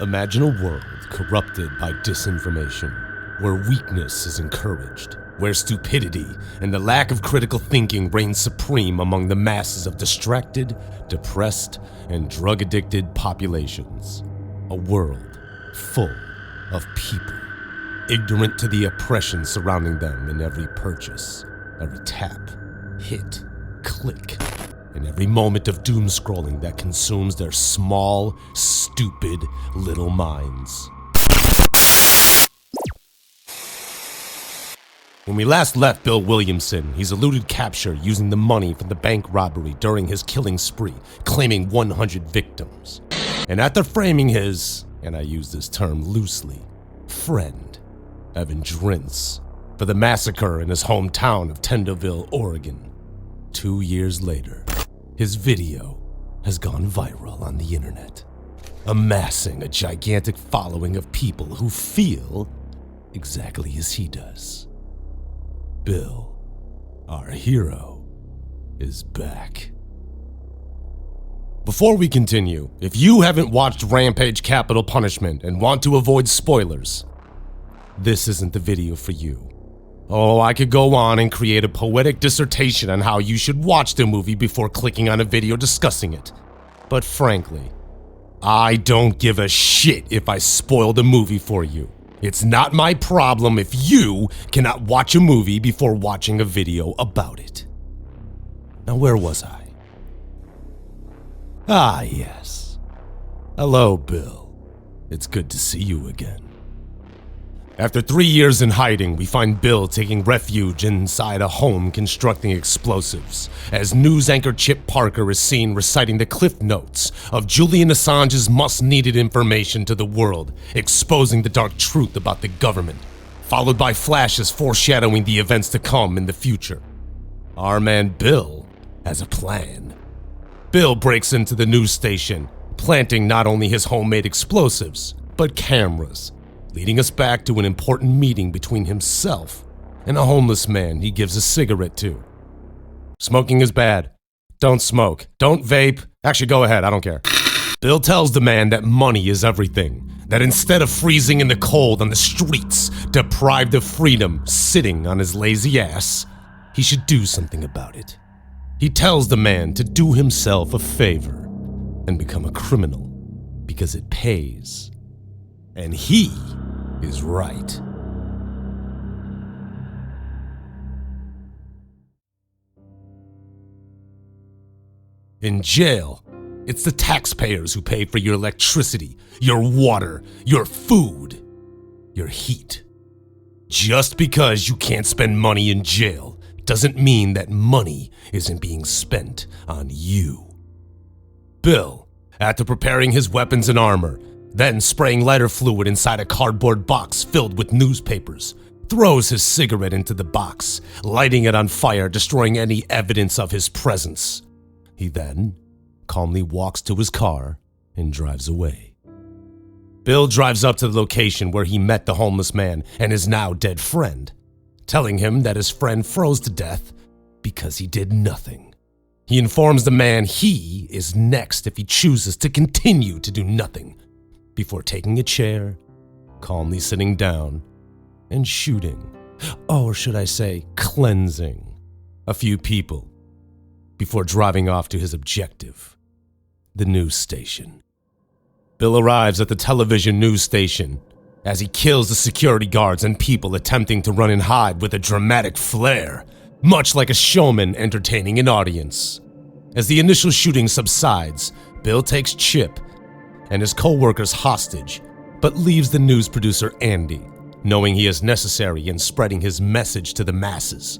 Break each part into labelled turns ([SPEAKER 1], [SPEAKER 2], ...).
[SPEAKER 1] Imagine a world corrupted by disinformation, where weakness is encouraged, where stupidity and the lack of critical thinking reign supreme among the masses of distracted, depressed, and drug-addicted populations. A world full of people, ignorant to the oppression surrounding them in every purchase, every tap, hit, click, and every moment of doom scrolling that consumes their small, stupid little minds. When we last left Bill Williamson, he's eluded capture using the money from the bank robbery during his killing spree, claiming 100 victims. And after framing his, and I use this term loosely, friend, Evan Drintz, for the massacre in his hometown of Tenderville, Oregon, 2 years later, his video has gone viral on the internet, amassing a gigantic following of people who feel exactly as he does. Bill, our hero, is back. Before we continue, if you haven't watched Rampage Capital Punishment and want to avoid spoilers, this isn't the video for you. Oh, I could go on and create a poetic dissertation on how you should watch the movie before clicking on a video discussing it. But frankly, I don't give a shit if I spoil the movie for you. It's not my problem if you cannot watch a movie before watching a video about it. Now, where was I? Ah, yes. Hello, Bill. It's good to see you again. After 3 years in hiding, we find Bill taking refuge inside a home constructing explosives, as news anchor Chip Parker is seen reciting the cliff notes of Julian Assange's much-needed information to the world, exposing the dark truth about the government, followed by flashes foreshadowing the events to come in the future. Our man Bill has a plan. Bill breaks into the news station, planting not only his homemade explosives, but cameras, leading us back to an important meeting between himself and a homeless man he gives a cigarette to. Smoking is bad. Don't smoke. Don't vape. Actually, go ahead. I don't care. Bill tells the man that money is everything, that instead of freezing in the cold on the streets, deprived of freedom, sitting on his lazy ass, he should do something about it. He tells the man to do himself a favor and become a criminal because it pays. And he is right. In jail, it's the taxpayers who pay for your electricity, your water, your food, your heat. Just because you can't spend money in jail doesn't mean that money isn't being spent on you. Bill, after preparing his weapons and armor, then spraying lighter fluid inside a cardboard box filled with newspapers, throws his cigarette into the box, lighting it on fire, destroying any evidence of his presence. He then calmly walks to his car and drives away. Bill drives up to the location where he met the homeless man and his now dead friend, telling him that his friend froze to death because he did nothing. He informs the man he is next if he chooses to continue to do nothing, before taking a chair, calmly sitting down, and shooting, or should I say cleansing, a few people, before driving off to his objective, the news station. Bill arrives at the television news station as he kills the security guards and people attempting to run and hide with a dramatic flair, much like a showman entertaining an audience. As the initial shooting subsides, Bill takes Chip and his co-workers hostage, but leaves the news producer Andy, knowing he is necessary in spreading his message to the masses.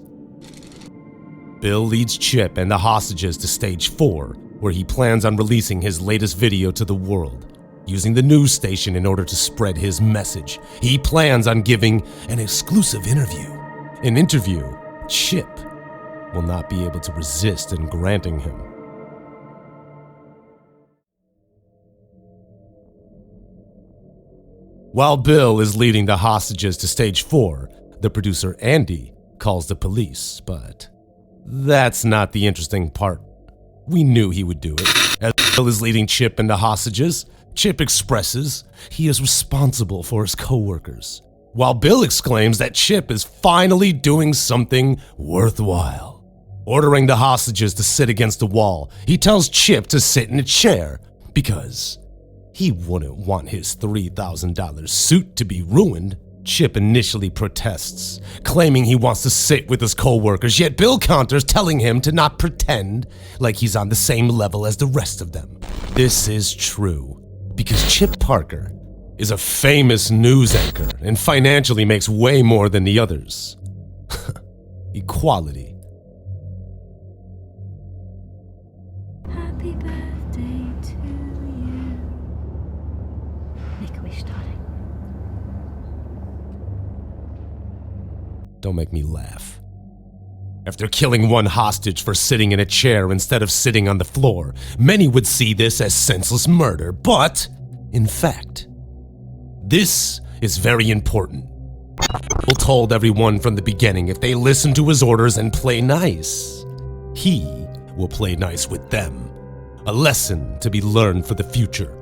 [SPEAKER 1] Bill leads Chip and the hostages to stage 4, where he plans on releasing his latest video to the world, using the news station in order to spread his message. He plans on giving an exclusive interview, an interview Chip will not be able to resist in granting him. While Bill is leading the hostages to stage 4, the producer Andy calls the police, but that's not the interesting part. We knew he would do it. As Bill is leading Chip and the hostages, Chip expresses he is responsible for his coworkers, while Bill exclaims that Chip is finally doing something worthwhile. Ordering the hostages to sit against the wall, he tells Chip to sit in a chair because he wouldn't want his $3,000 suit to be ruined. Chip initially protests, claiming he wants to sit with his coworkers, yet Bill counters, telling him to not pretend like he's on the same level as the rest of them. This is true, because Chip Parker is a famous news anchor and financially makes way more than the others. Equality.
[SPEAKER 2] Happy birthday to you. Make a wish, darling.
[SPEAKER 1] Don't make me laugh. After killing one hostage for sitting in a chair instead of sitting on the floor, many would see this as senseless murder, but, in fact, this is very important. Bill told everyone from the beginning if they listen to his orders and play nice, he will play nice with them. A lesson to be learned for the future.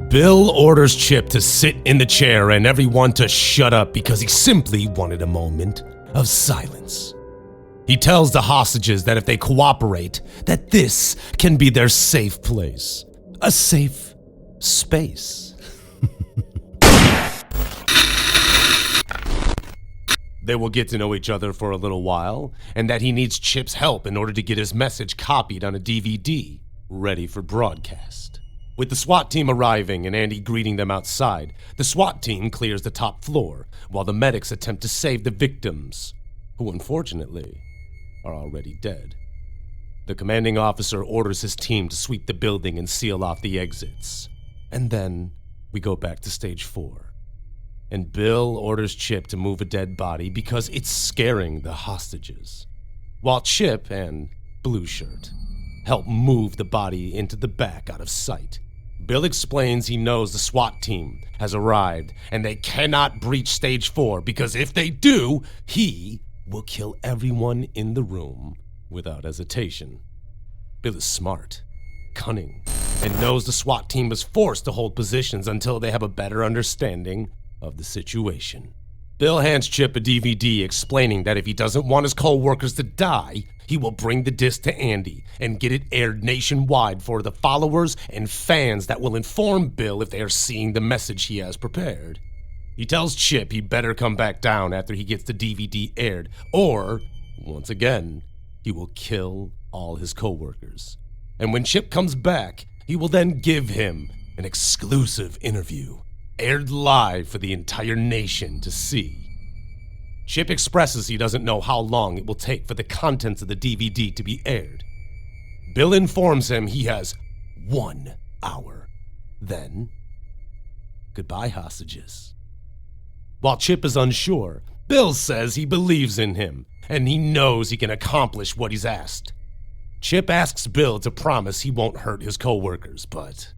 [SPEAKER 1] Bill orders Chip to sit in the chair and everyone to shut up because he simply wanted a moment of silence. He tells the hostages that if they cooperate, that this can be their safe place. A safe space. They will get to know each other for a little while, and that he needs Chip's help in order to get his message copied on a DVD, ready for broadcast. With the SWAT team arriving and Andy greeting them outside, the SWAT team clears the top floor, while the medics attempt to save the victims, who unfortunately are already dead. The commanding officer orders his team to sweep the building and seal off the exits. And then we go back to stage 4. And Bill orders Chip to move a dead body because it's scaring the hostages, while Chip and Blue Shirt help move the body into the back out of sight. Bill explains he knows the SWAT team has arrived and they cannot breach stage 4 because if they do, he will kill everyone in the room without hesitation. Bill is smart, cunning, and knows the SWAT team is forced to hold positions until they have a better understanding of the situation. Bill hands Chip a DVD explaining that if he doesn't want his co-workers to die, he will bring the disc to Andy and get it aired nationwide for the followers and fans that will inform Bill if they are seeing the message he has prepared. He tells Chip he better come back down after he gets the DVD aired, or, once again, he will kill all his co-workers. And when Chip comes back, he will then give him an exclusive interview, aired live for the entire nation to see. Chip expresses he doesn't know how long it will take for the contents of the DVD to be aired. Bill informs him he has 1 hour. Then, goodbye, hostages. While Chip is unsure, Bill says he believes in him, and he knows he can accomplish what he's asked. Chip asks Bill to promise he won't hurt his co-workers, but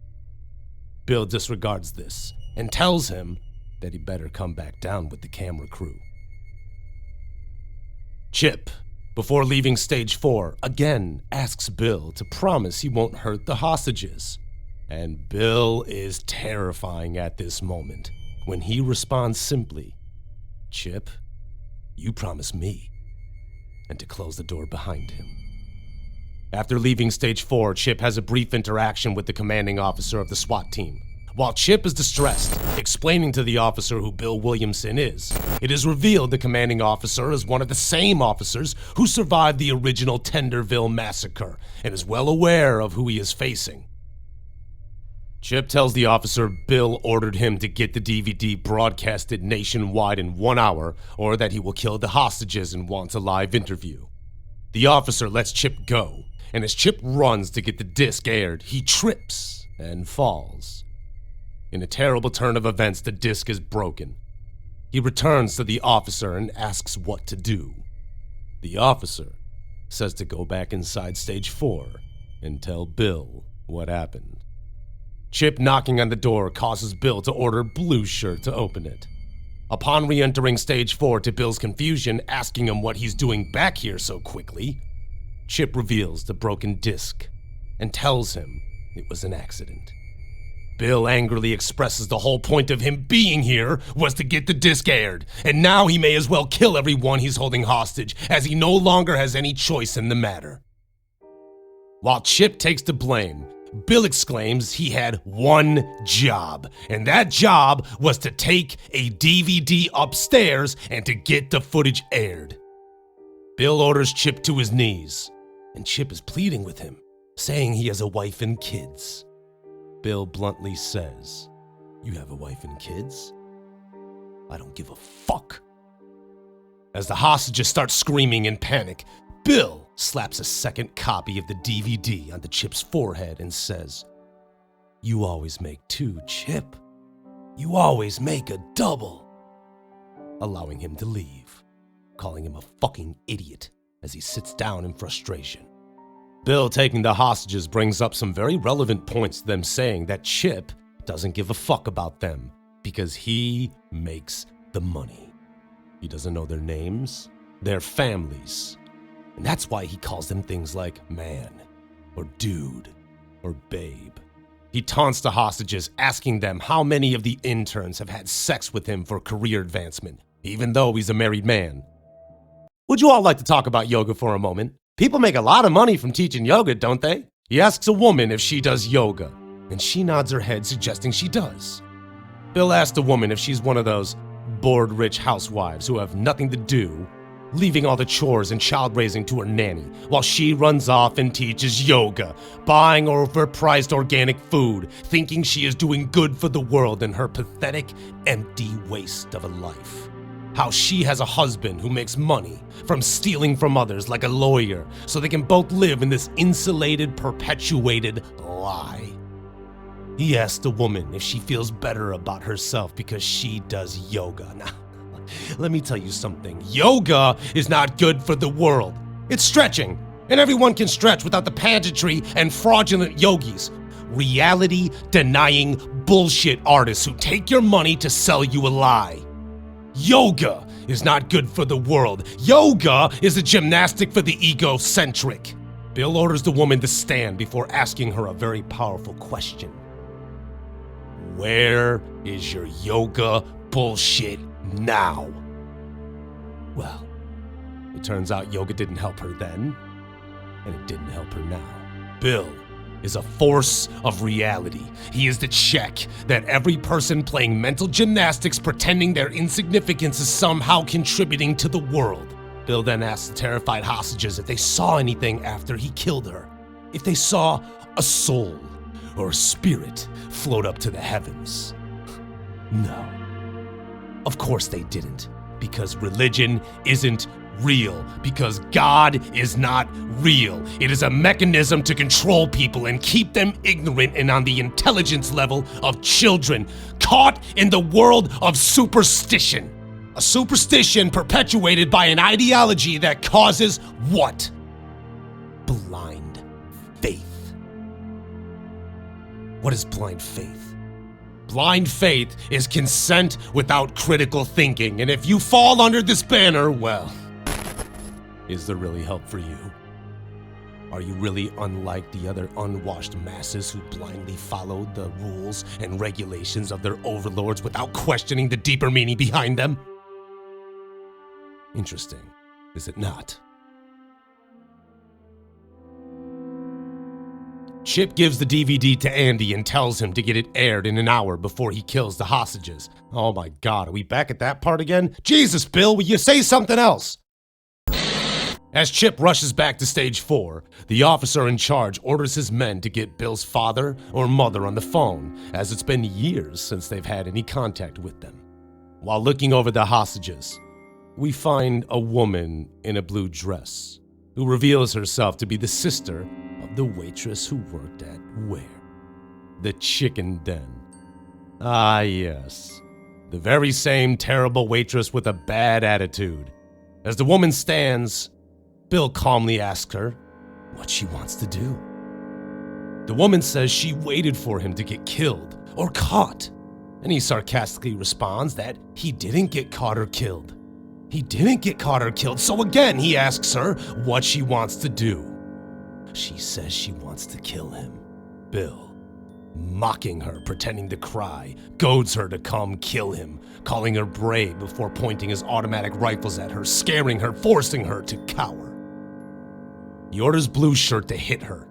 [SPEAKER 1] Bill disregards this and tells him that he better come back down with the camera crew. Chip, before leaving stage 4, again asks Bill to promise he won't hurt the hostages. And Bill is terrifying at this moment when he responds simply, "Chip, you promise me," and to close the door behind him. After leaving stage 4, Chip has a brief interaction with the commanding officer of the SWAT team. While Chip is distressed, explaining to the officer who Bill Williamson is, it is revealed the commanding officer is one of the same officers who survived the original Tenderville massacre and is well aware of who he is facing. Chip tells the officer Bill ordered him to get the DVD broadcasted nationwide in 1 hour, or that he will kill the hostages and wants a live interview. The officer lets Chip go, and as Chip runs to get the disc aired, he trips and falls. In a terrible turn of events, the disc is broken. He returns to the officer and asks what to do. The officer says to go back inside stage 4 and tell Bill what happened. Chip knocking on the door causes Bill to order Blue Shirt to open it. Upon re-entering stage 4, to Bill's confusion, asking him what he's doing back here so quickly, Chip reveals the broken disc and tells him it was an accident. Bill angrily expresses the whole point of him being here was to get the disc aired, and now he may as well kill everyone he's holding hostage, as he no longer has any choice in the matter. While Chip takes the blame, Bill exclaims he had one job, and that job was to take a DVD upstairs and to get the footage aired. Bill orders Chip to his knees, and Chip is pleading with him, saying he has a wife and kids. Bill bluntly says, "You have a wife and kids? I don't give a fuck." As the hostages start screaming in panic, Bill slaps a second copy of the DVD onto Chip's forehead and says, "You always make two, Chip. You always make a double," allowing him to leave, calling him a fucking idiot as he sits down in frustration. Bill taking the hostages brings up some very relevant points to them, saying that Chip doesn't give a fuck about them because he makes the money. He doesn't know their names, their families, and that's why he calls them things like man, or dude, or babe. He taunts the hostages, asking them how many of the interns have had sex with him for career advancement, even though he's a married man. Would you all like to talk about yoga for a moment? People make a lot of money from teaching yoga, don't they? He asks a woman if she does yoga, and she nods her head, suggesting she does. Bill asks the woman if she's one of those bored rich housewives who have nothing to do, leaving all the chores and child raising to her nanny, while she runs off and teaches yoga, buying overpriced organic food, thinking she is doing good for the world in her pathetic, empty waste of a life. How she has a husband who makes money from stealing from others like a lawyer, so they can both live in this insulated, perpetuated lie. He asks the woman if she feels better about herself because she does yoga. Now, let me tell you something. Yoga is not good for the world. It's stretching, and everyone can stretch without the pageantry and fraudulent yogis. Reality-denying bullshit artists who take your money to sell you a lie. Yoga is not good for the world. Yoga is a gymnastic for the egocentric. Bill orders the woman to stand before asking her a very powerful question. Where is your yoga bullshit now? Well, it turns out yoga didn't help her then, and it didn't help her now. Bill is a force of reality. He is the check that every person playing mental gymnastics pretending their insignificance is somehow contributing to the world. Bill then asks the terrified hostages if they saw anything after he killed her. If they saw a soul or a spirit float up to the heavens. No. Of course they didn't, because religion isn't real, because God is not real. It is a mechanism to control people and keep them ignorant and on the intelligence level of children, caught in the world of superstition. A superstition perpetuated by an ideology that causes what? Blind faith. What is blind faith? Blind faith is consent without critical thinking, and if you fall under this banner, well, is there really help for you? Are you really unlike the other unwashed masses who blindly followed the rules and regulations of their overlords without questioning the deeper meaning behind them? Interesting, is it not? Chip gives the DVD to Andy and tells him to get it aired in an hour before he kills the hostages. Oh my God, are we back at that part again? Jesus, Bill, will you say something else? As Chip rushes back to stage 4, the officer in charge orders his men to get Bill's father or mother on the phone, as it's been years since they've had any contact with them. While looking over the hostages, we find a woman in a blue dress who reveals herself to be the sister of the waitress who worked at where? The Chicken Den. Ah, yes. The very same terrible waitress with a bad attitude. As the woman stands, Bill calmly asks her what she wants to do. The woman says she waited for him to get killed or caught, and he sarcastically responds that he didn't get caught or killed. He didn't get caught or killed, so again he asks her what she wants to do. She says she wants to kill him. Bill, mocking her, pretending to cry, goads her to come kill him, calling her brave before pointing his automatic rifles at her, scaring her, forcing her to cower. He orders Blue Shirt to hit her,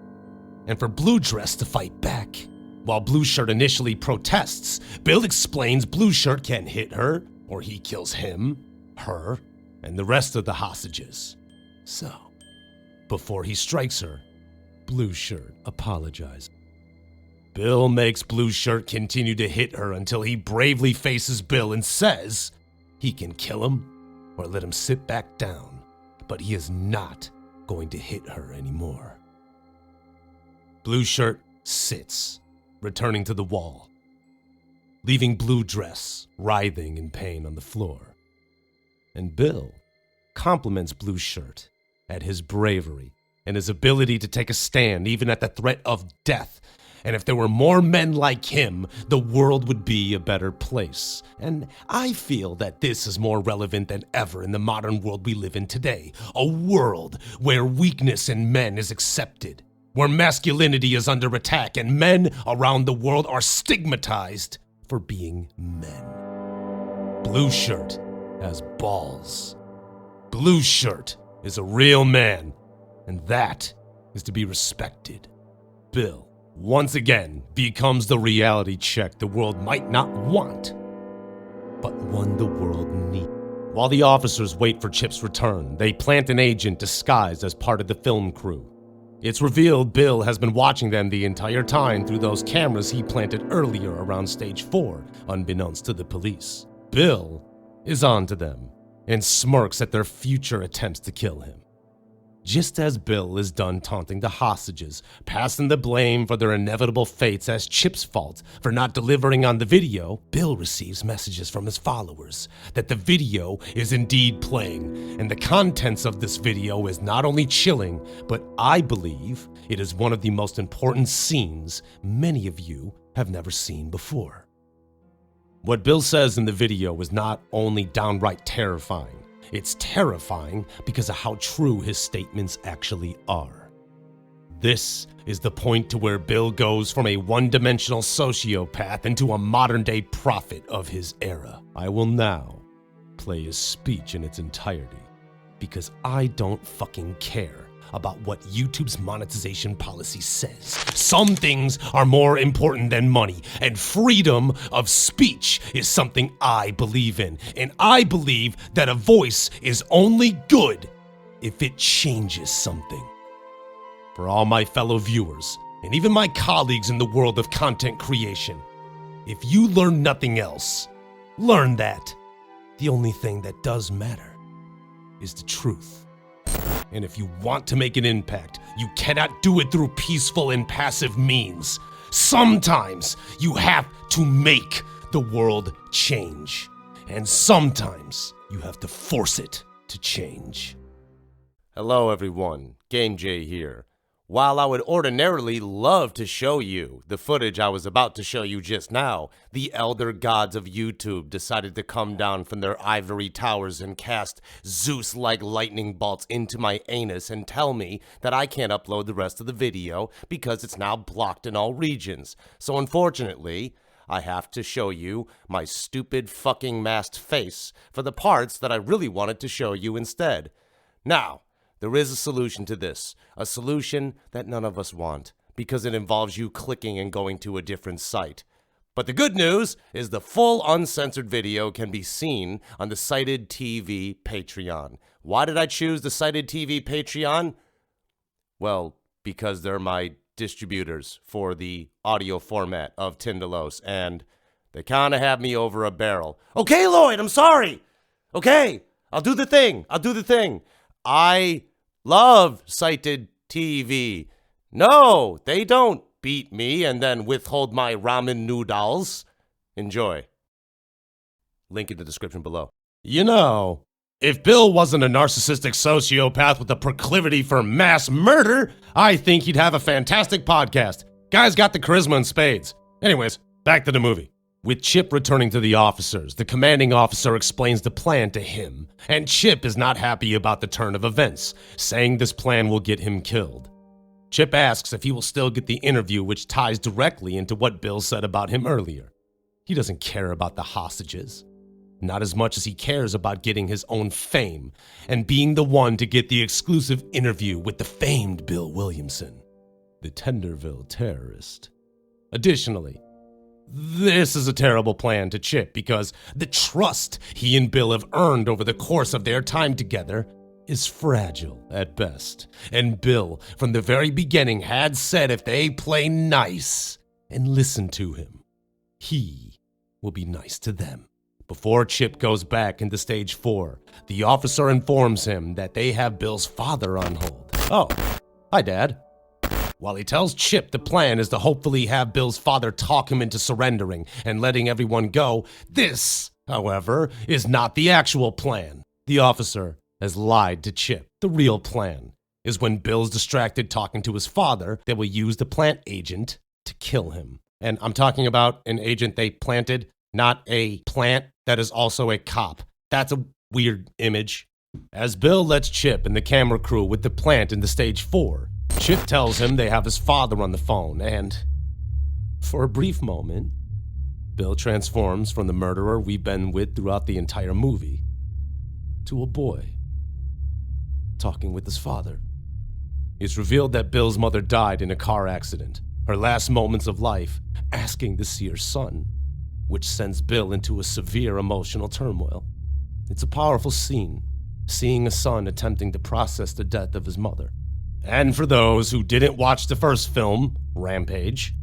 [SPEAKER 1] and for Blue Dress to fight back. While Blue Shirt initially protests, Bill explains Blue Shirt can't hit her, or he kills him, her, and the rest of the hostages. So, before he strikes her, Blue Shirt apologizes. Bill makes Blue Shirt continue to hit her until he bravely faces Bill and says he can kill him or let him sit back down, but he is not going to hit her anymore. Blue Shirt sits, returning to the wall, leaving Blue Dress writhing in pain on the floor. And Bill compliments Blue Shirt at his bravery and his ability to take a stand even at the threat of death. And if there were more men like him, the world would be a better place. And I feel that this is more relevant than ever in the modern world we live in today. A world where weakness in men is accepted, where masculinity is under attack, and men around the world are stigmatized for being men. Blue Shirt has balls. Blue Shirt is a real man, and that is to be respected. Bill once again becomes the reality check the world might not want, but one the world needs. While the officers wait for Chip's return, they plant an agent disguised as part of the film crew. It's revealed Bill has been watching them the entire time through those cameras he planted earlier around stage 4, unbeknownst to the police. Bill is on to them and smirks at their future attempts to kill him. Just as Bill is done taunting the hostages, passing the blame for their inevitable fates as Chip's fault for not delivering on the video, Bill receives messages from his followers that the video is indeed playing, and the contents of this video is not only chilling, but I believe it is one of the most important scenes many of you have never seen before. What Bill says in the video is not only downright terrifying, it's terrifying because of how true his statements actually are. This is the point to where Bill goes from a one-dimensional sociopath into a modern-day prophet of his era. I will now play his speech in its entirety because I don't fucking care about what YouTube's monetization policy says. Some things are more important than money, and freedom of speech is something I believe in. And I believe that a voice is only good if it changes something. For all my fellow viewers, and even my colleagues in the world of content creation, if you learn nothing else, learn that the only thing that does matter is the truth. And if you want to make an impact, you cannot do it through peaceful and passive means. Sometimes you have to make the world change. And sometimes you have to force it to change. Hello everyone, GameJae here. While I would ordinarily love to show you the footage I was about to show you just now, the elder gods of YouTube decided to come down from their ivory towers and cast Zeus-like lightning bolts into my anus and tell me that I can't upload the rest of the video because it's now blocked in all regions. So unfortunately, I have to show you my stupid fucking masked face for the parts that I really wanted to show you instead. Now, there is a solution to this, a solution that none of us want, because it involves you clicking and going to a different site. But the good news is the full uncensored video can be seen on the ScytedTV Patreon. Why did I choose the ScytedTV Patreon? Well, because they're my distributors for the audio format of Tindalos, and they kind of have me over a barrel. Okay, Loyd, I'm sorry. Okay, I'll do the thing. I love ScytedTV. No, they don't beat me and then withhold my ramen noodles. Enjoy. Link in the description below. You know, if Bill wasn't a narcissistic sociopath with a proclivity for mass murder, I think he'd have a fantastic podcast. Guy's got the charisma in spades. Anyways, back to the movie. With Chip returning to the officers, the commanding officer explains the plan to him, and Chip is not happy about the turn of events, saying this plan will get him killed. Chip asks if he will still get the interview, which ties directly into what Bill said about him earlier. He doesn't care about the hostages. Not as much as he cares about getting his own fame and being the one to get the exclusive interview with the famed Bill Williamson, the Tenderville terrorist. Additionally, this is a terrible plan to Chip because the trust he and Bill have earned over the course of their time together is fragile at best. And Bill, from the very beginning, had said if they play nice and listen to him, he will be nice to them. Before Chip goes back into stage 4, the officer informs him that they have Bill's father on hold. Oh, hi, Dad. While he tells Chip the plan is to hopefully have Bill's father talk him into surrendering and letting everyone go, this, however, is not the actual plan. The officer has lied to Chip. The real plan is when Bill's distracted talking to his father, they will use the plant agent to kill him. And I'm talking about an agent they planted, not a plant that is also a cop. That's a weird image. As Bill lets Chip and the camera crew with the plant into stage 4, Chip tells him they have his father on the phone, and for a brief moment, Bill transforms from the murderer we've been with throughout the entire movie to a boy talking with his father. It's revealed that Bill's mother died in a car accident, her last moments of life asking to see her son, which sends Bill into a severe emotional turmoil. It's a powerful scene, seeing a son attempting to process the death of his mother. And for those who didn't watch the first film, Rampage,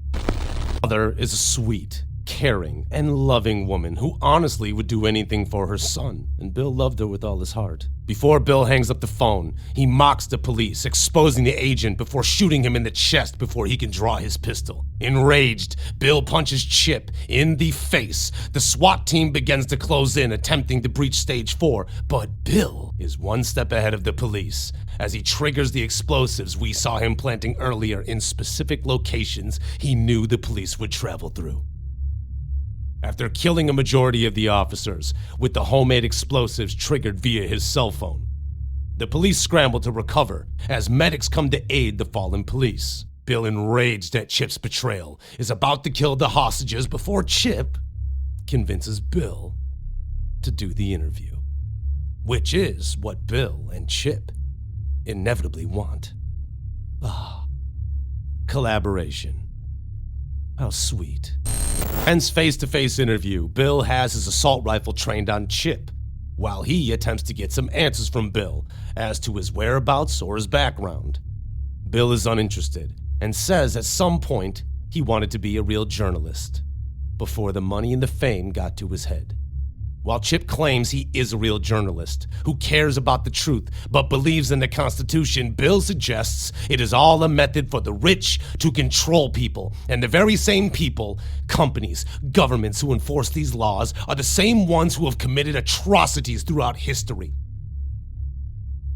[SPEAKER 1] mother is a sweet, caring, and loving woman who honestly would do anything for her son, and Bill loved her with all his heart. Before Bill hangs up the phone, he mocks the police, exposing the agent before shooting him in the chest before he can draw his pistol. Enraged, Bill punches Chip in the face. The SWAT team begins to close in, attempting to breach stage 4, but Bill is one step ahead of the police as he triggers the explosives we saw him planting earlier in specific locations he knew the police would travel through. After killing a majority of the officers with the homemade explosives triggered via his cell phone, the police scramble to recover as medics come to aid the fallen police. Bill, enraged at Chip's betrayal, is about to kill the hostages before Chip convinces Bill to do the interview, which is what Bill and Chip inevitably want. Collaboration. How sweet. Hence face-to-face interview, Bill has his assault rifle trained on Chip, while he attempts to get some answers from Bill as to his whereabouts or his background. Bill is uninterested and says at some point he wanted to be a real journalist before the money and the fame got to his head. While Chip claims he is a real journalist who cares about the truth but believes in the Constitution, Bill suggests it is all a method for the rich to control people, and the very same people, companies, governments who enforce these laws are the same ones who have committed atrocities throughout history.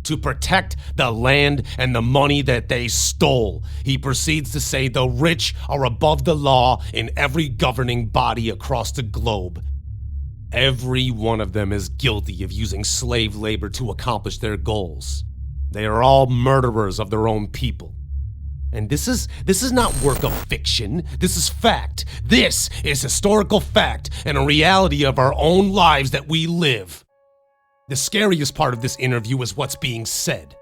[SPEAKER 1] To protect the land and the money that they stole, he proceeds to say the rich are above the law in every governing body across the globe. Every one of them is guilty of using slave labor to accomplish their goals. They are all murderers of their own people. And this is not work of fiction. This is fact. This is historical fact and a reality of our own lives that we live. The scariest part of this interview is what's being said.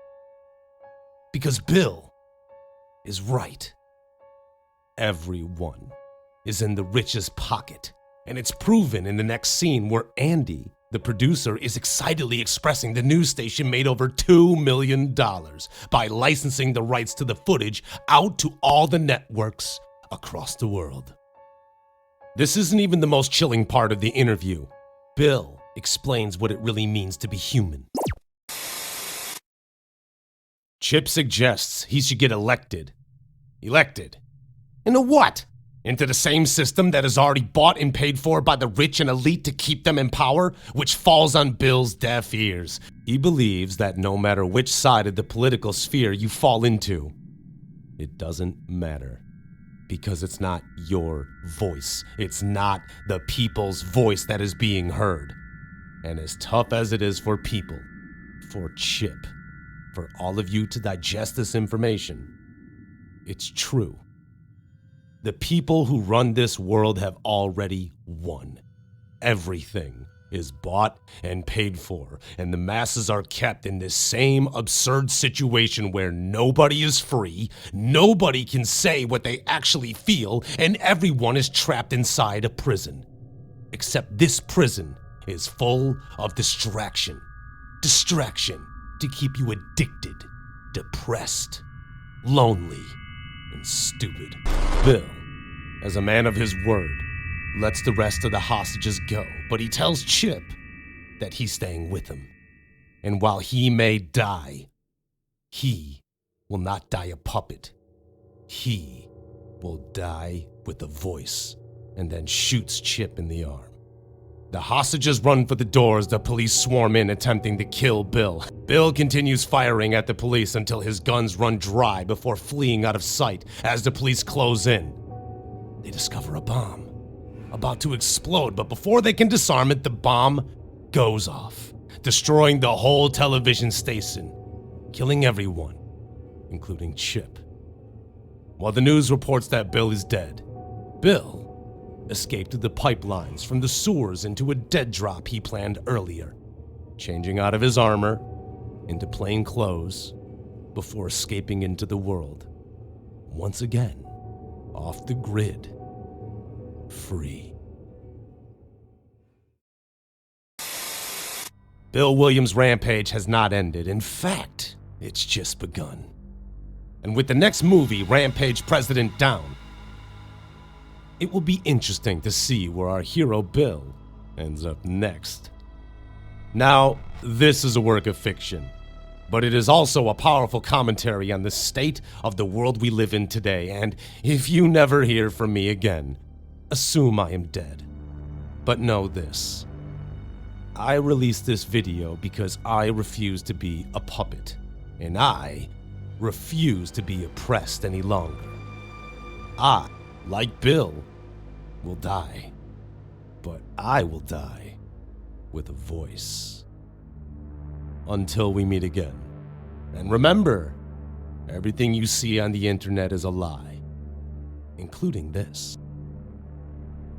[SPEAKER 1] Because Bill is right. Everyone is in the rich's pocket. And it's proven in the next scene where Andy, the producer, is excitedly expressing the news station made over $2 million by licensing the rights to the footage out to all the networks across the world. This isn't even the most chilling part of the interview. Bill explains what it really means to be human. Chip suggests he should get elected. Elected? Into what? Into the same system that is already bought and paid for by the rich and elite to keep them in power, which falls on Bill's deaf ears. He believes that no matter which side of the political sphere you fall into, it doesn't matter. Because it's not your voice. It's not the people's voice that is being heard. And as tough as it is for people, for Chip, for all of you to digest this information, It's true. The people who run this world have already won. Everything is bought and paid for, and the masses are kept in this same absurd situation where nobody is free, nobody can say what they actually feel, and everyone is trapped inside a prison. Except this prison is full of distraction. Distraction to keep you addicted, depressed, lonely, and stupid. Bill, as a man of his word, lets the rest of the hostages go, but he tells Chip that he's staying with him. And while he may die, he will not die a puppet. He will die with a voice, and then shoots Chip in the arm. The hostages run for the doors. The police swarm in, attempting to kill Bill. Bill continues firing at the police until his guns run dry before fleeing out of sight as the police close in. They discover a bomb about to explode, but before they can disarm it, the bomb goes off, destroying the whole television station, killing everyone, including Chip. While the news reports that Bill is dead, Bill escaped through the pipelines from the sewers into a dead drop he planned earlier, changing out of his armor into plain clothes before escaping into the world, once again, off the grid. Free. Bill Williams' rampage has not ended. In fact, it's just begun. And with the next movie, Rampage President Down, it will be interesting to see where our hero Bill ends up next. Now, this is a work of fiction, but it is also a powerful commentary on the state of the world we live in today, and if you never hear from me again, assume I am dead. But know this. I released this video because I refuse to be a puppet, and I refuse to be oppressed any longer. I, like Bill, will die, but I will die with a voice. Until we meet again. And remember, everything you see on the internet is a lie, including this.